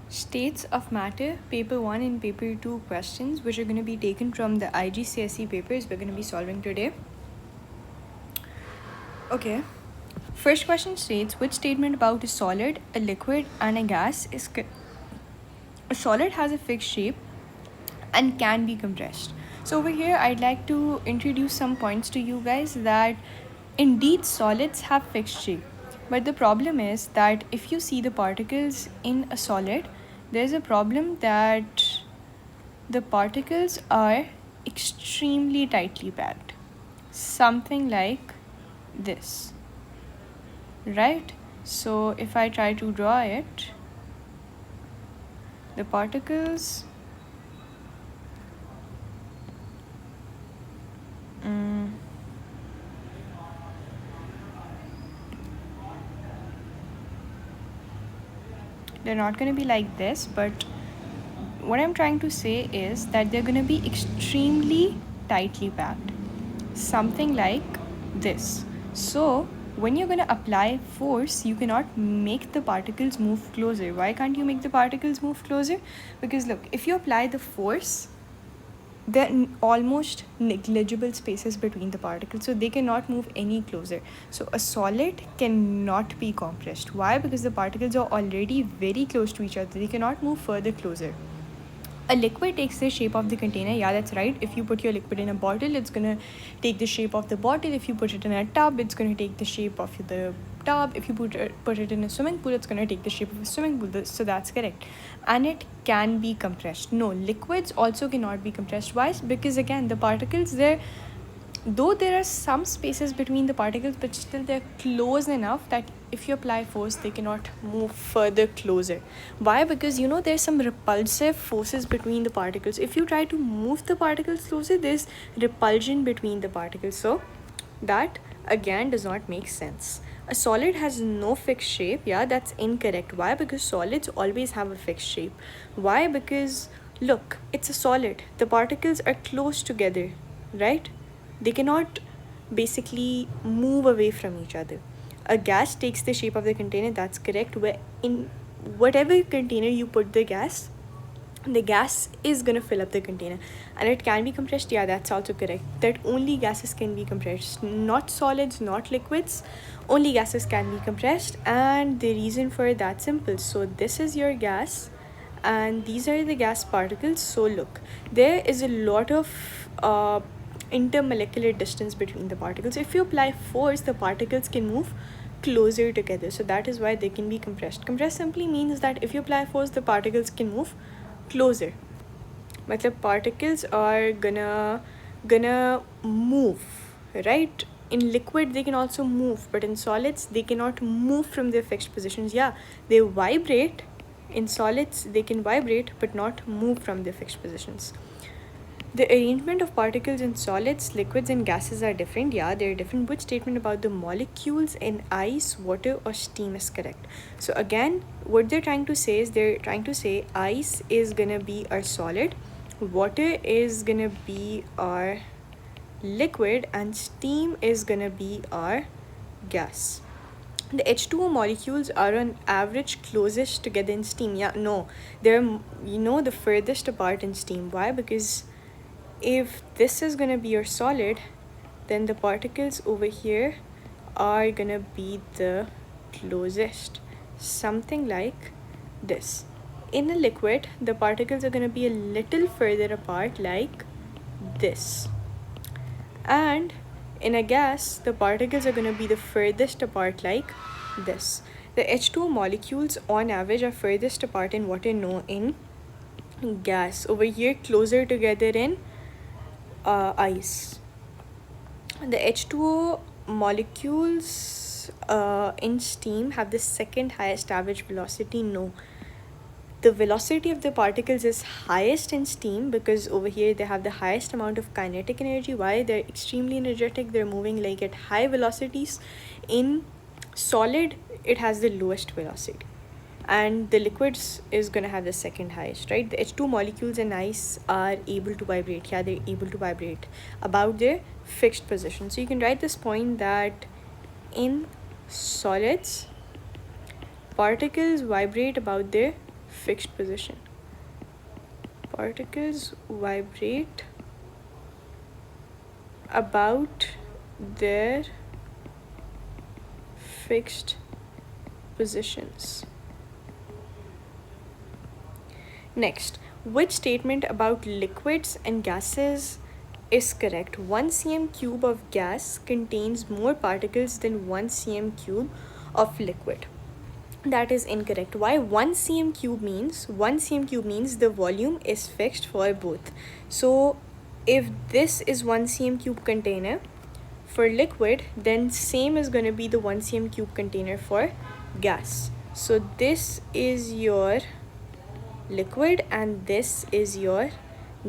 States of matter, paper 1 and paper 2 questions, which are going to be taken from the igcse papers we're going to be solving today. Okay, first question states, which statement about a solid, a liquid and a gas is a solid has a fixed shape and can be compressed. So over here I'd like to introduce some points to you guys that indeed solids have fixed shape, but the problem is that if you see the particles in a solid, there's a problem that the particles are extremely tightly packed, something like this, right? So if I try to draw it, the particles they're not going to be like this, but what I'm trying to say is that they're going to be extremely tightly packed, something like this. So when you're going to apply force, you cannot make the particles move closer. Why can't you make the particles move closer? Because look, if you apply the force, there are almost negligible spaces between the particles, so they cannot move any closer. So a solid cannot be compressed. Why? Because the particles are already very close to each other, they cannot move further closer. A liquid takes the shape of the container. Yeah, that's right. If you put your liquid in a bottle, it's gonna take the shape of the bottle. If you put it in a tub, it's gonna take the shape of the tub. If you put it in a swimming pool, it's gonna take the shape of a swimming pool. So that's correct. And it can be compressed. No, liquids also cannot be compressed. Why? Because again, the particles there, though there are some spaces between the particles, but still they're close enough that if you apply force, they cannot move further closer. Why? Because there's some repulsive forces between the particles. If you try to move the particles closer, there's repulsion between the particles, so that again does not make sense. A solid has no fixed shape. Yeah, that's incorrect. Why? Because solids always have a fixed shape. Why? Because look, it's a solid, the particles are close together, right? They cannot basically move away from each other. A gas takes the shape of the container, that's correct. Where in whatever container you put the gas is gonna fill up the container. And it can be compressed. Yeah, that's also correct, that only gases can be compressed, not solids, not liquids. Only gases can be compressed, and the reason for that simple. So this is your gas and these are the gas particles. So look, there is a lot of intermolecular distance between the particles. If you apply force, the particles can move closer together, so that is why they can be compressed. Compressed simply means that if you apply force, the particles can move closer. Matlab particles are gonna move, right? In liquid they can also move, but in solids they cannot move from their fixed positions. Yeah, they vibrate. In solids they can vibrate but not move from their fixed positions. The arrangement of particles in solids, liquids and gases are different. Yeah, they're different. Which statement about the molecules in ice, water or steam is correct? So again, what they're trying to say is, they're trying to say ice is gonna be our solid, water is gonna be our liquid and steam is gonna be our gas. The H2O molecules are on average closest together in steam. Yeah, no, they're the furthest apart in steam. Why? Because if this is gonna be your solid, then the particles over here are gonna be the closest, something like this. In a liquid, the particles are gonna be a little further apart, like this. And in a gas, the particles are gonna be the furthest apart, like this. The H2O molecules on average are furthest apart in water, no, in gas. Over here, closer together in ice. The H2O molecules in steam have the second highest average velocity. No, the velocity of the particles is highest in steam because over here they have the highest amount of kinetic energy. Why? They're extremely energetic, they're moving like at high velocities. In solid, it has the lowest velocity, and the liquids is gonna have the second highest, right? The H2 molecules in ice are able to vibrate. Yeah, they're able to vibrate about their fixed position. So you can write this point that in solids, particles vibrate about their fixed position. Particles vibrate about their fixed positions. Next, which statement about liquids and gases is correct? 1 cm cube of gas contains more particles than 1 cm cube of liquid. That is incorrect. Why? 1 cm cube means the volume is fixed for both. So if this is 1 cm cube container for liquid, then same is going to be the 1 cm cube container for gas. So this is your liquid and this is your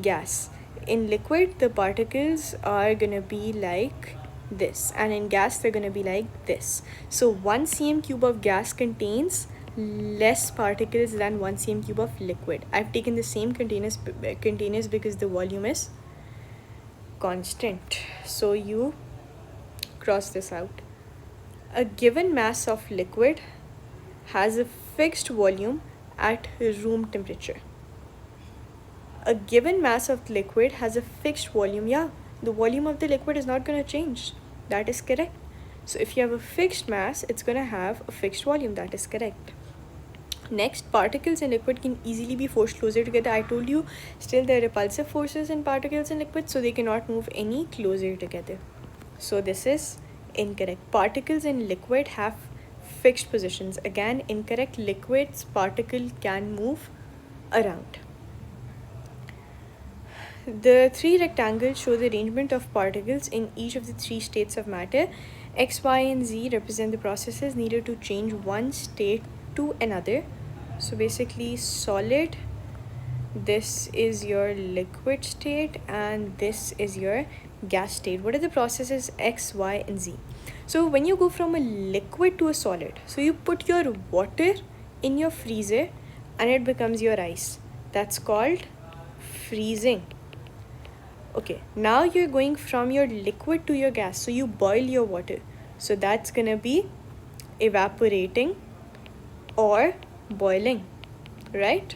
gas. In liquid, the particles are gonna be like this, and in gas they're gonna be like this. So 1 cm cube of gas contains less particles than 1 cm cube of liquid. I've taken the same containers because the volume is constant, so you cross this out. A given mass of liquid has a fixed volume at room temperature. A given mass of liquid has a fixed volume. Yeah, the volume of the liquid is not going to change. That is correct. So if you have a fixed mass, it's going to have a fixed volume. That is correct. Next, particles in liquid can easily be forced closer together. I told you, still there are repulsive forces in particles in liquid, so they cannot move any closer together. So this is incorrect. Particles in liquid have fixed positions. Again, incorrect. Liquids particle can move around. The three rectangles show the arrangement of particles in each of the three states of matter. X, Y, and Z represent the processes needed to change one state to another. So basically, solid, this is your liquid state, and this is your gas state. What are the processes X, Y, and Z? So when you go from a liquid to a solid, so you put your water in your freezer and it becomes your ice. That's called freezing. Okay, now you're going from your liquid to your gas, so you boil your water. So that's gonna be evaporating or boiling, right?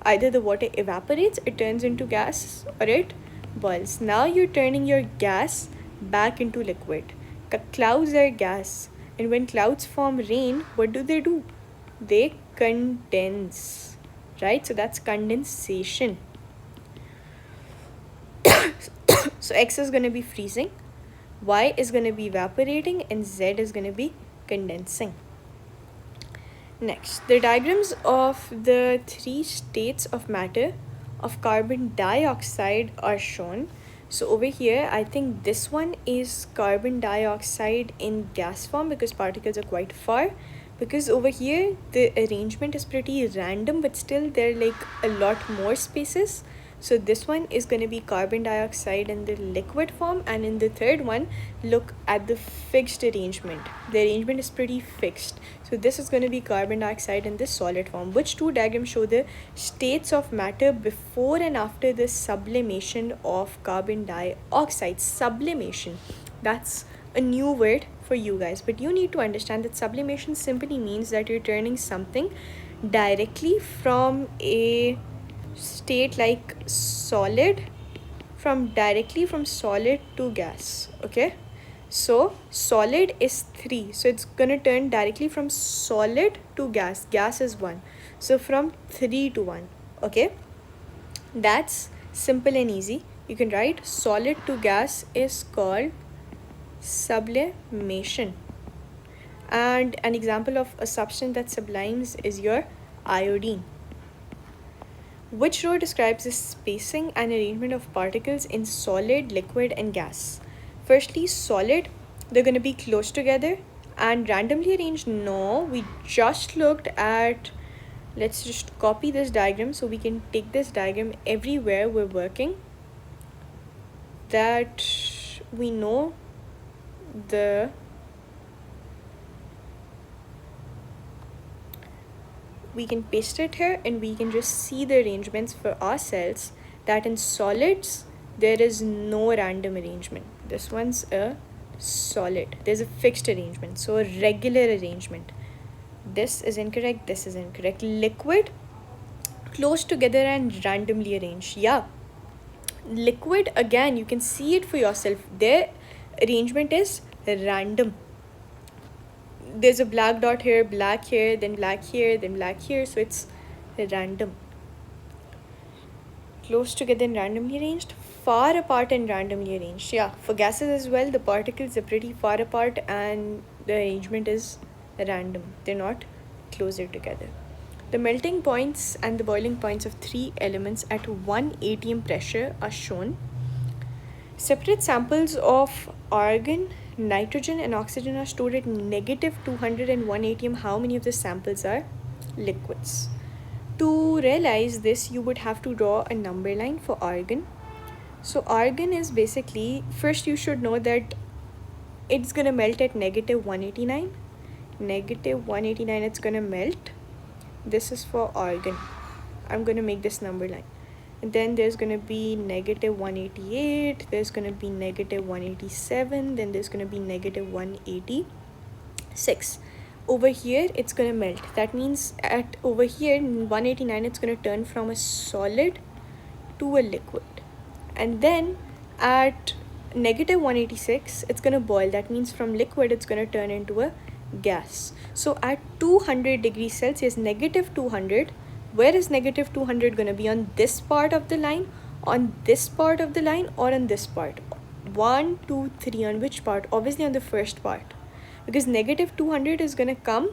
Either the water evaporates, it turns into gas, or it boils. Now you're turning your gas back into liquid. Clouds are gas, and when clouds form rain, what do? They condense, right? So that's condensation. So X is going to be freezing, Y is going to be evaporating, and Z is going to be condensing. Next, the diagrams of the three states of matter of carbon dioxide are shown. So over here, I think this one is carbon dioxide in gas form because particles are quite far. Because over here, the arrangement is pretty random, but still there are like a lot more spaces. So this one is going to be carbon dioxide in the liquid form, and in the third one, look at the fixed arrangement. The arrangement is pretty fixed. So this is going to be carbon dioxide in the solid form. Which two diagrams show the states of matter before and after the sublimation of carbon dioxide? Sublimation. That's a new word for you guys, but you need to understand that sublimation simply means that you're turning something directly from a state like solid directly from solid to gas. Okay, so solid is 3, so it's gonna turn directly from solid to gas. Gas is 1, so from 3 to 1. Okay, that's simple and easy. You can write solid to gas is called sublimation. And an example of a substance that sublimes is your iodine. Which row describes the spacing and arrangement of particles in solid, liquid, and gas? Firstly, solid, they're going to be close together and randomly arranged. No, we just looked at, let's just copy this diagram so we can take this diagram everywhere we're working. That we know we can paste it here and we can just see the arrangements for ourselves, that in solids there is no random arrangement. This one's a solid, there's a fixed arrangement, so a regular arrangement. This is incorrect, this is incorrect. Liquid, close together and randomly arranged. Yeah, liquid, again, you can see it for yourself. Their arrangement is random. There's a black dot here, black here, then black here, then black here, so it's random. Close together and randomly arranged, far apart and randomly arranged. Yeah, for gases as well, the particles are pretty far apart and the arrangement is random. They're not closer together. The melting points and the boiling points of three elements at 1 atm pressure are shown. Separate samples of argon, nitrogen and oxygen are stored at negative 201 atm. How many of the samples are liquids? To realize this, you would have to draw a number line for argon. So argon is basically, first you should know that it's gonna melt at negative 189. Negative 189, it's gonna melt. This is for argon. I'm gonna make this number line. And then there's gonna be negative 188, there's gonna be negative 187, then there's gonna be negative 186. Over here it's gonna melt. That means at over here 189, it's gonna turn from a solid to a liquid. And then at negative 186, it's gonna boil. That means from liquid it's gonna turn into a gas. So at 200 degrees Celsius, negative 200, where is negative 200 gonna be? On this part of the line, on this part of the line, or on this part? 1, 2, 3, on which part? Obviously on the first part, because negative 200 is gonna come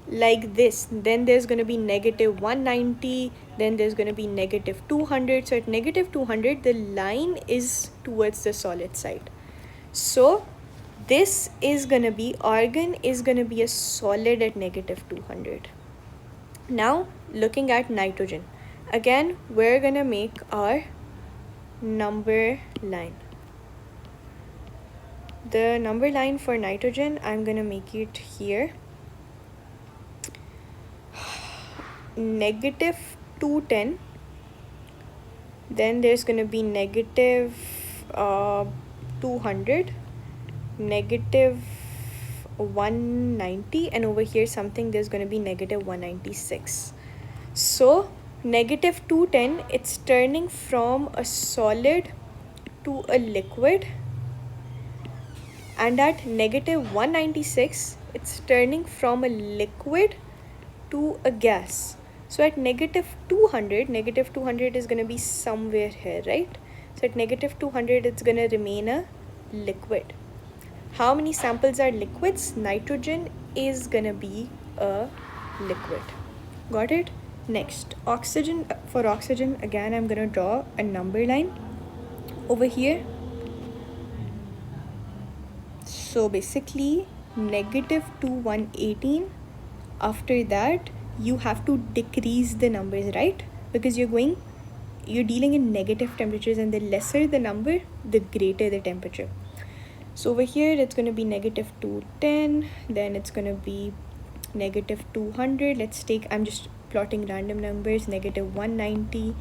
like this. Then there's gonna be negative 190, then there's gonna be negative 200. So at negative 200, the line is towards the solid side. So this is gonna be, argon is gonna be a solid at negative 200. Now looking at nitrogen, again we're gonna make our number line. The number line for nitrogen, I'm gonna make it here, negative 210. Then there's gonna be negative 200, negative 190, and over here something, there's gonna be negative 196. So negative 210, it's turning from a solid to a liquid, and at negative 196, it's turning from a liquid to a gas. So at negative 200, negative 200 is going to be somewhere here, right? So at negative 200, it's going to remain a liquid. How many samples are liquids? Nitrogen is going to be a liquid. Got it? Next, oxygen. For oxygen, again, I'm going to draw a number line over here. So basically, negative 2, 118. After that, you have to decrease the numbers, right? Because you're dealing in negative temperatures, and the lesser the number, the greater the temperature. So over here, it's going to be negative 210, then it's going to be negative 200. Let's take, I'm just plotting random numbers, negative 190,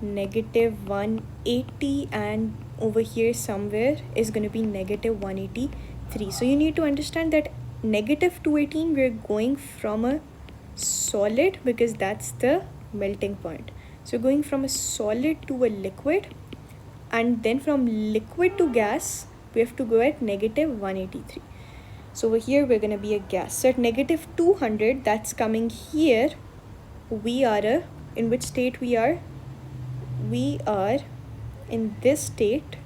negative 180, and over here somewhere is going to be negative 183. So you need to understand that negative 218, we're going from a solid, because that's the melting point. So going from a solid to a liquid, and then from liquid to gas, we have to go at negative 183. So over here we're going to be a gas. So at negative 200, that's coming here, we are in which state we are? We are in this state.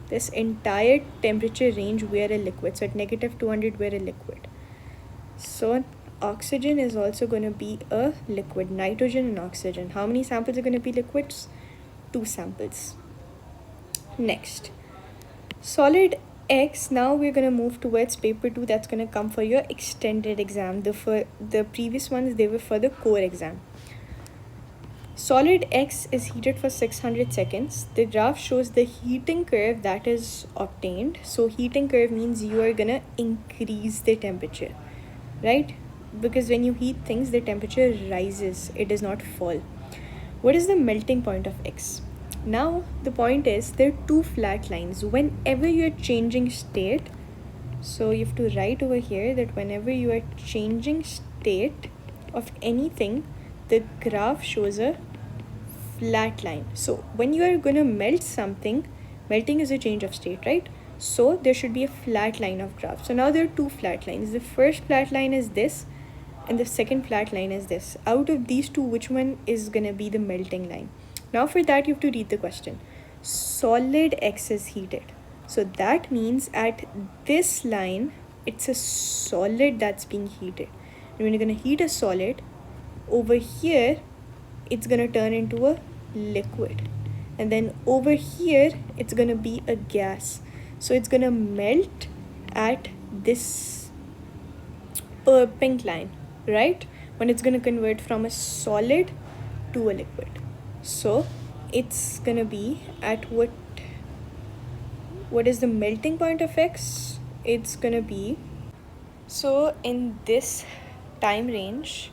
This entire temperature range, we are a liquid. So at negative 200, we're a liquid. So oxygen is also going to be a liquid. Nitrogen and oxygen. How many samples are going to be liquids? 2 samples. Next, solid X. Now we're going to move towards paper 2. That's going to come for your extended exam. The previous ones, they were for the core exam. Solid X is heated for 600 seconds. The graph shows the heating curve that is obtained. So heating curve means you are gonna increase the temperature, right? Because when you heat things, the temperature rises, it does not fall. What is the melting point of X? Now the point is, there are 2 flat lines. Whenever you are changing state, so you have to write over here that whenever you are changing state of anything, the graph shows a flat line. So when you are gonna melt something, melting is a change of state, right? So there should be a flat line of graph. So now there are two flat lines. The first flat line is this, and the second flat line is this. Out of these two, which one is gonna be the melting line? Now for that you have to read the question. Solid X is heated. So that means at this line, it's a solid that's being heated. And when you're gonna heat a solid, over here, it's gonna turn into a liquid. And then over here, it's gonna be a gas. So it's gonna melt at this pink line, right? When it's gonna convert from a solid to a liquid. So it's gonna be at what is the melting point of X? It's gonna be, so in this time range,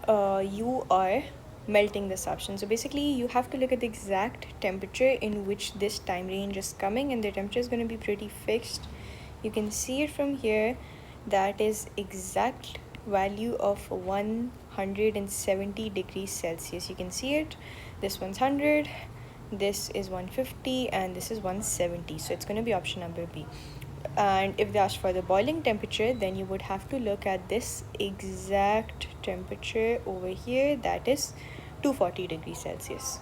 you are melting the substance. So basically you have to look at the exact temperature in which this time range is coming, and the temperature is going to be pretty fixed. You can see it from here. That is exact value of 170 degrees Celsius. You can see it. This one's 100, this is 150, and this is 170. So it's going to be option number B. And if they ask for the boiling temperature, then you would have to look at this exact temperature over here, that is 240 degrees Celsius.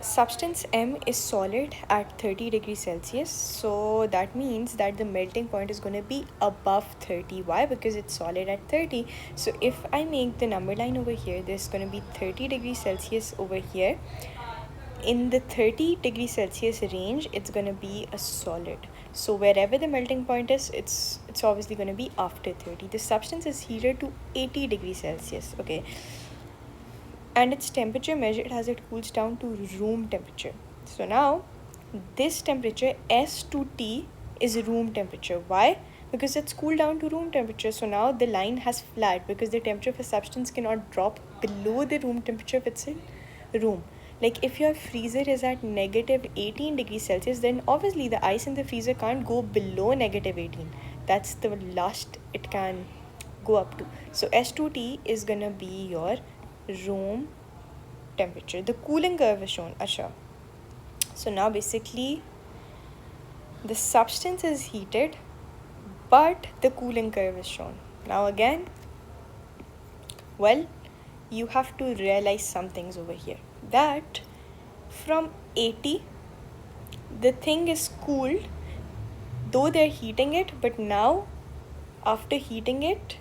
Substance M is solid at 30 degrees Celsius, so that means that the melting point is going to be above 30. Why? Because it's solid at 30. So if I make the number line over here, there's going to be 30 degrees Celsius over here. In the 30 degrees Celsius range, it's going to be a solid. So wherever the melting point is, it's obviously going to be after 30. The substance is heated to 80 degrees Celsius, okay? And its temperature measured as it cools down to room temperature. So now, this temperature, S to T, is room temperature. Why? Because it's cooled down to room temperature. So now the line has flat, because the temperature of a substance cannot drop below the room temperature if it's in room. Like if your freezer is at negative 18 degrees Celsius, then obviously the ice in the freezer can't go below negative 18. That's the last it can go up to. So S2T is gonna be your room temperature. The cooling curve is shown. Asha. So now basically the substance is heated, but the cooling curve is shown. Now again, well, you have to realize some things over here. That from 80, the thing is cooled, though they're heating it, but now after heating it,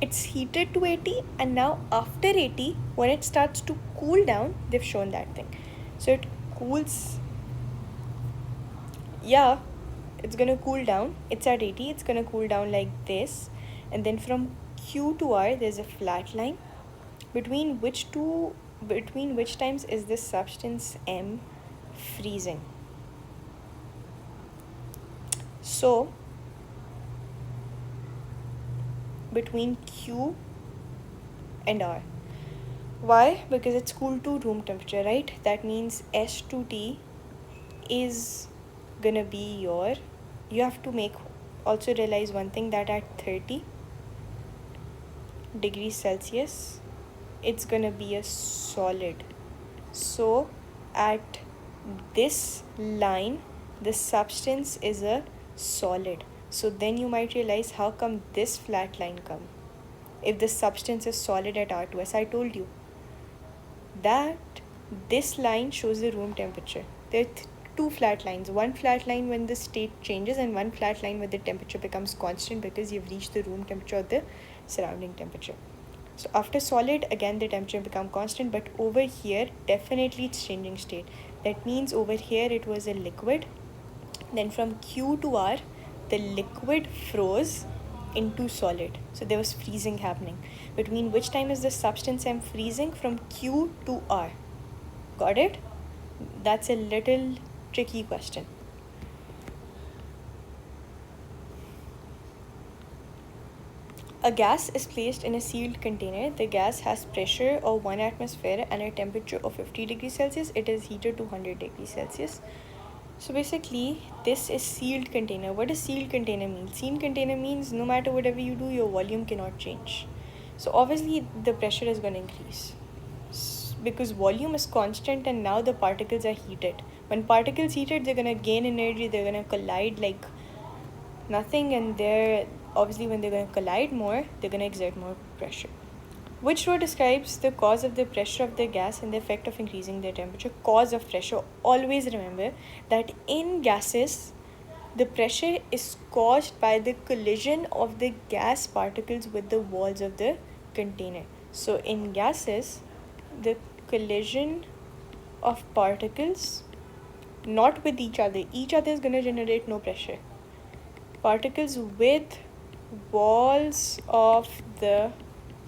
it's heated to 80, and now after 80, when it starts to cool down, they've shown that thing. So it cools, yeah, it's gonna cool down. It's at 80, it's gonna cool down like this, and then from Q to R, there's a flat line. Between which times is this substance M freezing? So between Q and R. Why? Because it's cooled to room temperature, right? That means S to T is gonna be your, you have to also realize one thing, that at 30 degrees Celsius, it's gonna be a solid. So at this line, the substance is a solid. So then you might realize, how come this flat line come? If the substance is solid at R2, as I told you, that this line shows the room temperature. There are two flat lines. One flat line when the state changes, and one flat line where the temperature becomes constant because you've reached the room temperature or the surrounding temperature. So after solid, again the temperature become constant, but over here definitely it's changing state. That means over here it was a liquid, then from Q to R, the liquid froze into solid. So there was freezing happening. Between which time is the substance M freezing? From Q to R. Got it? That's a little tricky question. A gas is placed in a sealed container. The gas has pressure of 1 atmosphere and a temperature of 50 degrees Celsius. It is heated to 100 degrees Celsius. So basically, this is sealed container. What does sealed container mean? Sealed container means no matter whatever you do, your volume cannot change. So obviously the pressure is going to increase because volume is constant and now the particles are heated. When particles heated, they're going to gain energy, they're going to collide like nothing, and they're obviously when they're going to collide more, they're going to exert more pressure. Which row describes the cause of the pressure of the gas and the effect of increasing their temperature? Cause of pressure. Always remember that in gases, the pressure is caused by the collision of the gas particles with the walls of the container. So in gases, the collision of particles, not with each other is going to generate no pressure. Particles with walls of the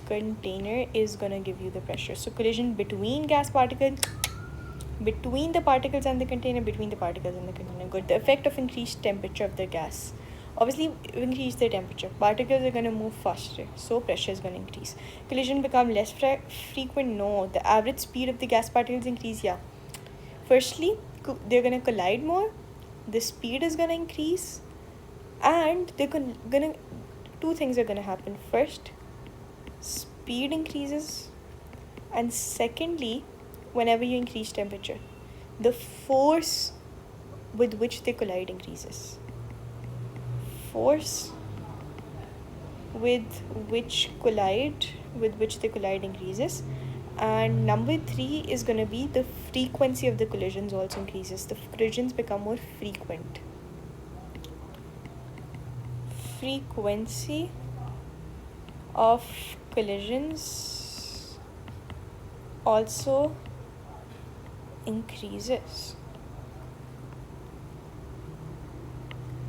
container is going to give you the pressure. So collision between gas particles, between the particles and the container, between the particles and the container. Good. The effect of increased temperature of the gas. Obviously, increase the temperature. Particles are going to move faster, so pressure is going to increase. Collision become less frequent. No. The average speed of the gas particles increase. Yeah. Firstly, they're going to collide more. The speed is going to increase, and they're gonna two things are going to happen. First, speed increases, and secondly, whenever you increase temperature, the force with which they collide increases. Force with which they collide increases. And number 3 is going to be the frequency of the collisions also increases. The collisions become more frequent. Frequency of collisions also increases.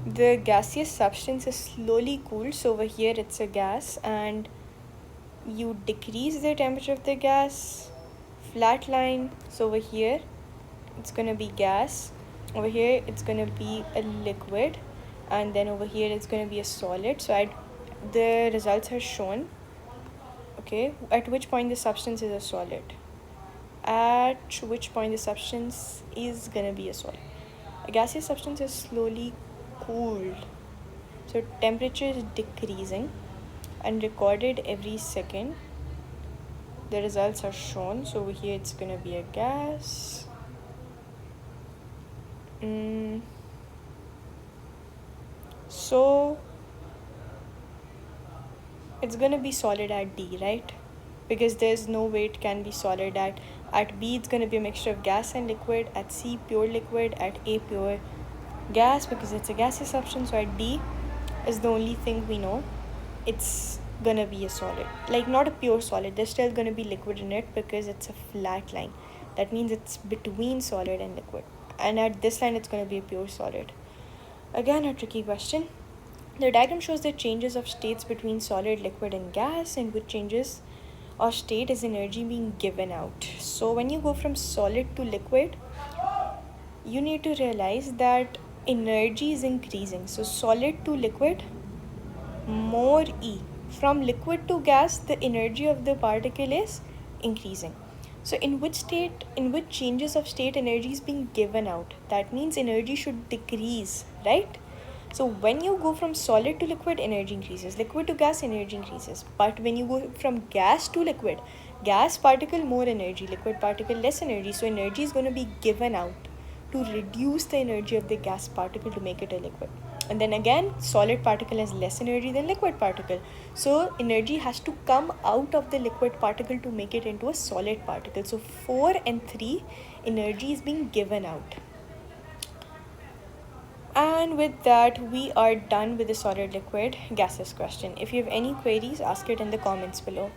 The gaseous substance is slowly cooled. So over here it's a gas, and you decrease the temperature of the gas, flat line. So over here it's going to be gas, over here it's going to be a liquid, and then over here it's going to be a solid. So the results are shown. Okay, at which point the substance is a solid, at which point the substance is going to be a solid. A gaseous substance is slowly cooled, so temperature is decreasing and recorded every second. The results are shown. So over here it's going to be a gas. So it's going to be solid at D, right? Because there's no way it can be solid at B. It's going to be a mixture of gas and liquid. At C, pure liquid. At A, pure gas, because it's a gaseous substance. So at D is the only thing we know. It's going to be a solid, like not a pure solid. There's still going to be liquid in it because it's a flat line. That means it's between solid and liquid, and at this line it's going to be a pure solid. Again, a tricky question. The diagram shows the changes of states between solid, liquid and gas, and which changes of state is energy being given out. So when you go from solid to liquid, you need to realize that energy is increasing. So solid to liquid, more E. From liquid to gas, the energy of the particle is increasing. So in which changes of state energy is being given out? That means energy should decrease, right? So when you go from solid to liquid, energy increases. Liquid to gas, energy increases. But when you go from gas to liquid, gas particle more energy, liquid particle less energy. So energy is going to be given out to reduce the energy of the gas particle to make it a liquid. And then again, solid particle has less energy than liquid particle. So energy has to come out of the liquid particle to make it into a solid particle. So 4 and 3, energy is being given out. And with that, we are done with the solid liquid gases question. If you have any queries, ask it in the comments below.